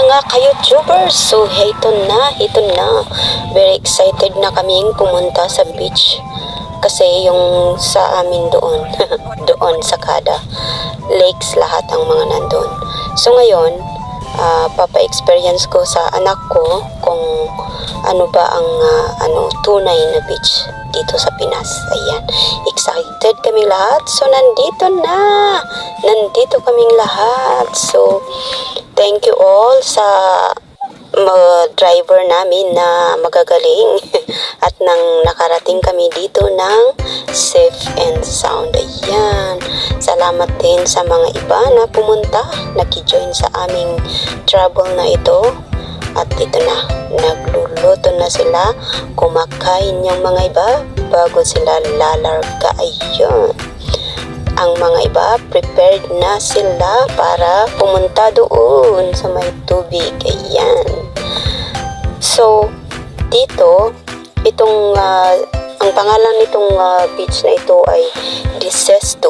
mga ka-YouTubers, so hito na. Very excited na kaming pumunta sa beach. Kasi yung sa amin doon, doon sa Kada lakes lahat ang mga nandun. So ngayon, papa-experience ko sa anak ko kung ano ba ang tunay na beach dito sa Pinas. Ayan, excited kaming lahat. So nandito kaming lahat. So thank you all sa mga driver namin na magagaling at nang nakarating kami dito ng safe and sound. Ayan, salamat din sa mga iba na pumunta, nakijoin sa aming travel na ito. At ito na, nagluluto na sila, kumakain yung mga iba bago sila lalarga. Ayun, ang mga iba prepared na sila para pumunta doon sa may tubig. Ayan. So dito, itong ang pangalan nitong beach na ito ay Disesto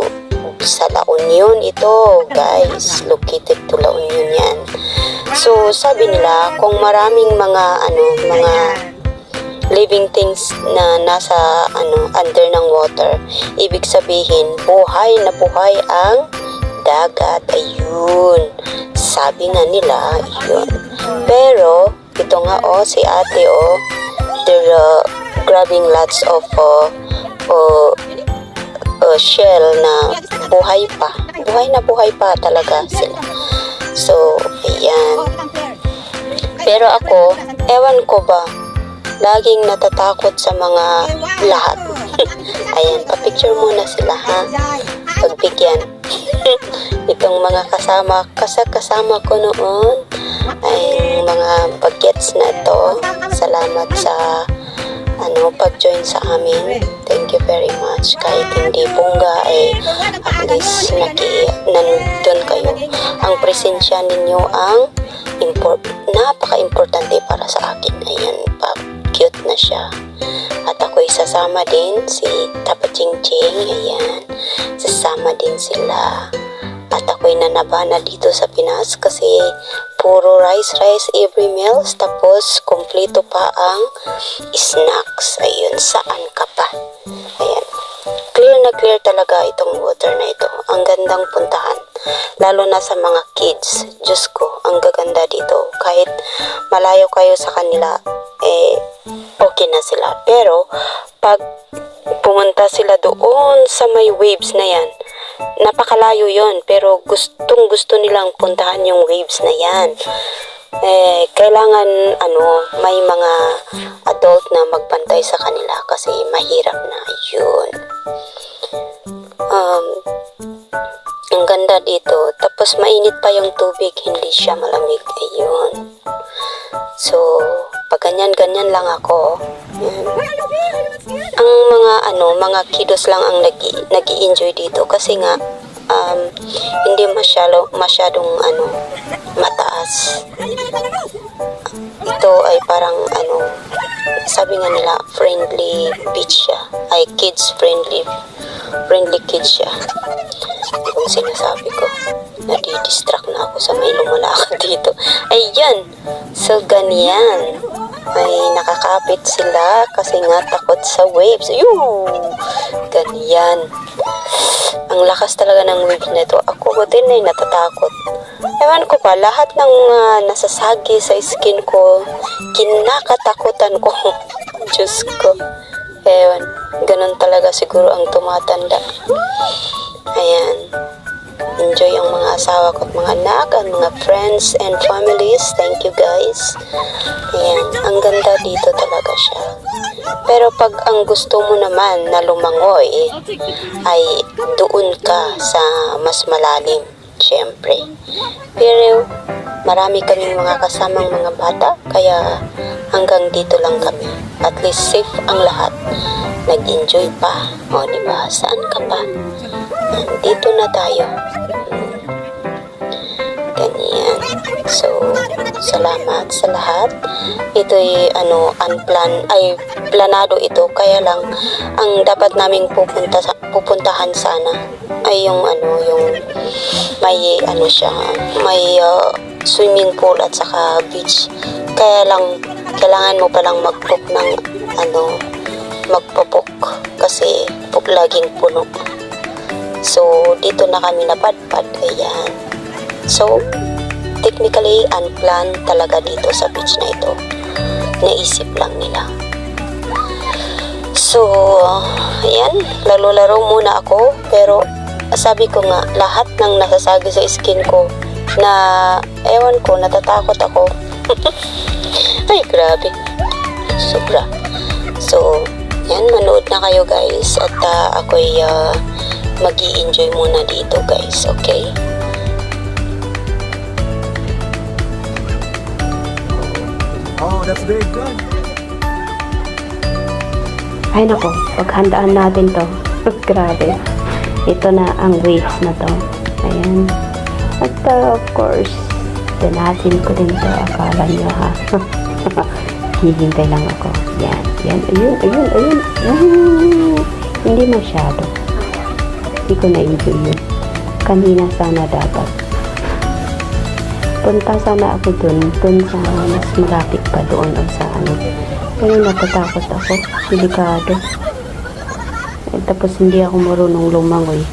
sa La Union. Ito guys, located to La Union yan. So sabi nila kung maraming mga living things na nasa under ng water, ibig sabihin buhay na buhay ang dagat. Ayun, sabi nga nila yun. Pero ito nga si ate they're grabbing lots of shell na buhay pa talaga sila. So ayan, pero ako ewan ko ba, laging natatakot sa mga lahat. Ayan, pa-picture muna sila ha, pagbigyan. Itong mga kasama ko noon ay mga bagets na to. Salamat sa pag-join sa amin. Thank you very much. Kahit hindi bongga at least nandun kayo. Ang presensya ninyo ang napaka-importante para sa akin. Ayan, cute na siya. At ako'y sasama din si Tapa Ching Ching. Ayan, sasama din sila. At ako'y nanabana dito sa Pinas kasi puro rice every meals, tapos kompleto pa ang snacks. Ayun, saan ka pa? Ayan, clear na clear talaga itong water na ito. Ang gandang puntahan, lalo na sa mga kids. Diyos ko, ang gaganda dito. Kahit malayo kayo sa kanila, okay na sila. Pero pag pumunta sila doon sa may waves na yan, napakalayo yon, pero gustong gusto nilang puntahan yung waves na yan. Kailangan may mga adult na magbantay sa kanila kasi mahirap na yun. Ang ganda dito, tapos mainit pa yung tubig, hindi siya malamig. Ayun. So pag ganyan lang ako, ang mga kiddos lang ang nag-i-enjoy dito kasi nga hindi masyadong mataas. Ito ay parang sabi nga nila friendly beach siya, ay kids friendly kids siya. Kung sinasabi ko, nadi-distract na ako sa may lumalakad dito. Ayan, so ganyan, ay nakakapit sila kasi nga takot sa waves. Ganyan, ang lakas talaga ng waves nito. Ako din ay natatakot. Ewan ko pa, lahat ng nasasagi sa skin ko, kinakatakutan ko. Diyos ko, ewan, ganun talaga siguro ang tumatanda. Ayan, enjoy ang mga asawa ko at mga anak, ang mga friends and families. Thank you guys. Ayan, ang ganda dito talaga siya. Pero pag ang gusto mo naman na lumangoy ay doon ka sa mas malalim, syempre. Pero marami kaming mga kasamang mga bata, kaya hanggang dito lang kami. At least safe ang lahat. Nag-enjoy pa. O diba, saan ka pa? Nandito na tayo. Ganyan. So salamat sa lahat. Ito'y planado ito, kaya lang ang dapat naming pupuntahan sana ay yung may swimming pool at saka beach. Kaya lang, kailangan mo palang mag-book ng magpo-book kasi laging puno. So, dito na kami napadpad. Ayan. So, technically, unplanned talaga dito sa beach na ito. Naisip lang nila. So, ayan, laro-laro muna ako, pero sabi ko nga, lahat ng nasasagi sa skin ko na, ewan ko, natatakot ako. Ay, grabe. Sobra. So, yan, manood na kayo guys, at ako'y mag-i-enjoy muna dito guys, okay? Oh, that's very good. Ay nako, paghandaan natin to. Grabe. Ito na ang waves na to. Ayan. At of course, danasin ko din to. Akala nyo ha. Hihintay lang ako. Yan. Yan. Ayun. Hindi masyado. Hindi ko na-enjoy yun. Kanina sana dapat. Punta sana ako dun sa mas malapit pa doon o sa ano. Pero natatakot ako. Delikado. Tapos hindi ako marunong lumangoy.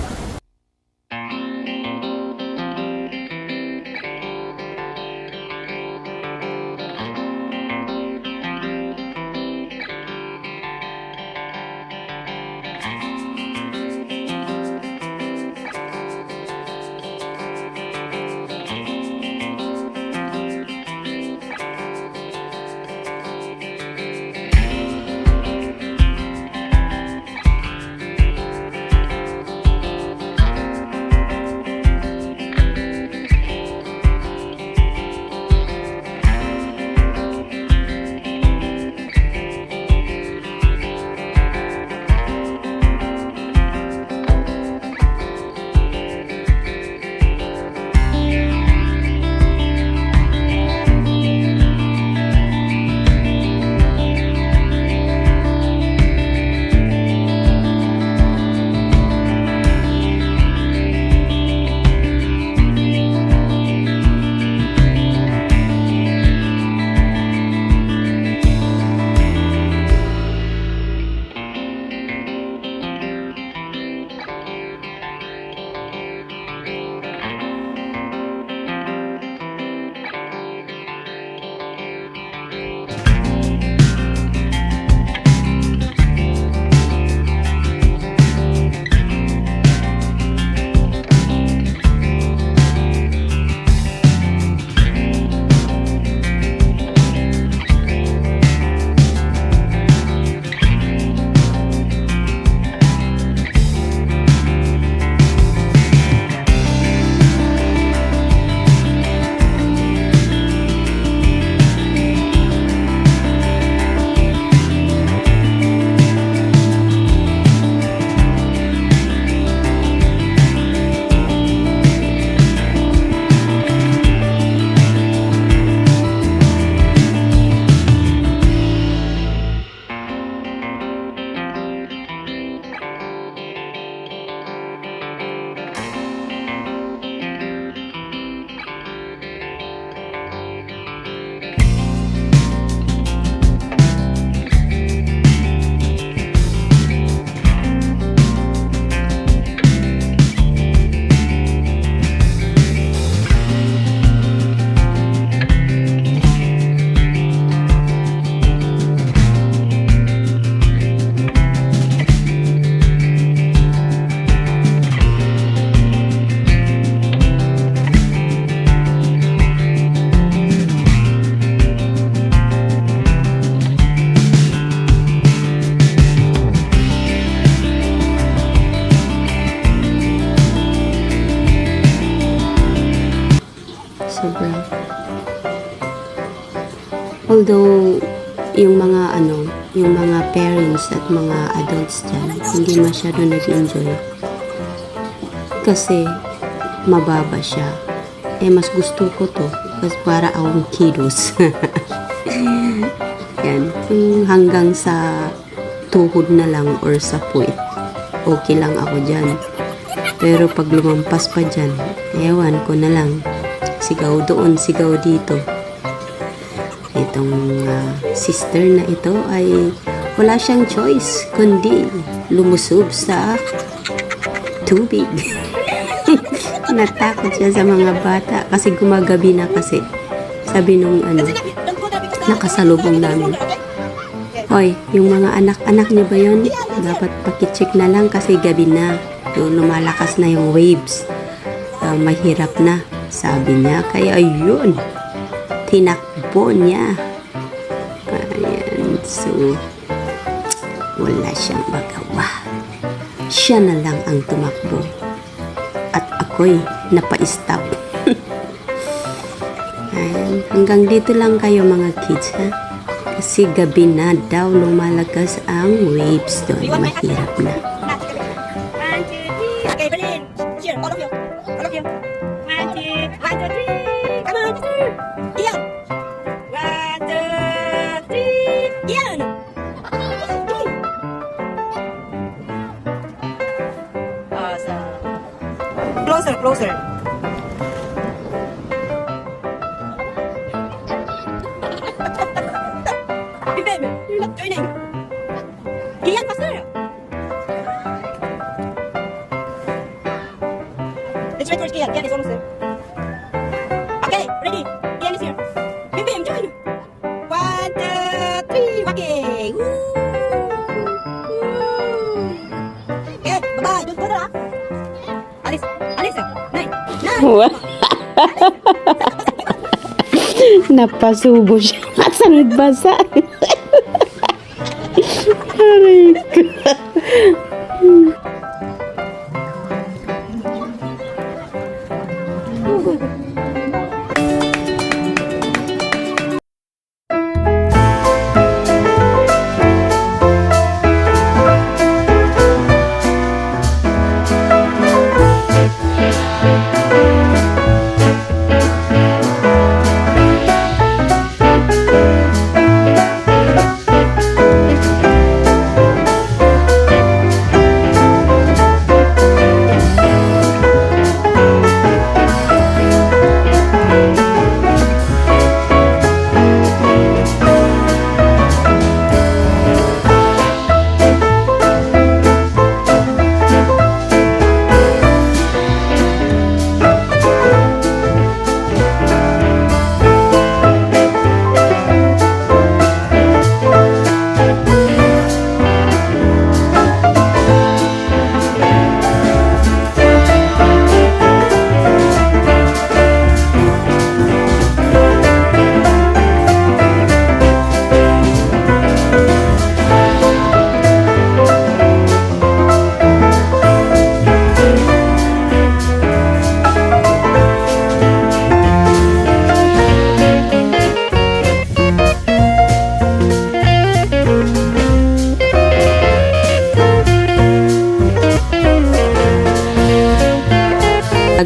Sobrang. Although, yung mga parents at mga adults dyan, hindi masyado nag-enjoy. Kasi, mababa siya. Mas gusto ko to. Kasi para akong kiddos. Yan. Hanggang sa tuhod na lang or sa puwit. Okay lang ako dyan. Pero pag lumampas pa dyan, ewan ko na lang. sigaw doon, sigaw dito. Itong sister na ito ay wala siyang choice kundi lumusob sa tubig. Natakot siya sa mga bata kasi gumagabi na kasi. Sabi nung nakasalubong namin. Hoy, yung mga anak-anak niyo ba yun? Dapat pakicheck na lang kasi gabi na. Yung lumalakas na yung waves. Mahirap na, sabi niya. Kaya yun, tinakbo niya. Ayan, so, wala siyang magawa. Siya na lang ang tumakbo. At ako'y napa-stop. Ayan, hanggang dito lang kayo mga kids, ha? Kasi gabi na daw lumalakas ang waves doon. Mahirap na. Okay, Berlin. Cheer, all of you. All of you. 1, 2, 1, 2, 3. Come on, cheer. Ian. 1, 2, 3. Ian. Awesome. Closer, closer. Bim, you're not joining. Ian, faster. Let's wait for Kian. Kian is almost there. Okay, ready. Kian is here. Bim Bim, join. 1, 2, 3, walking. Woo. Woo. Okay, bye-bye. Don't go there, Alice, Alice, nine. Napasubo siya. Asan basa? Aray ko.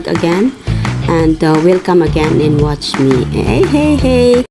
Again and welcome again and watch me. Hey, hey, hey.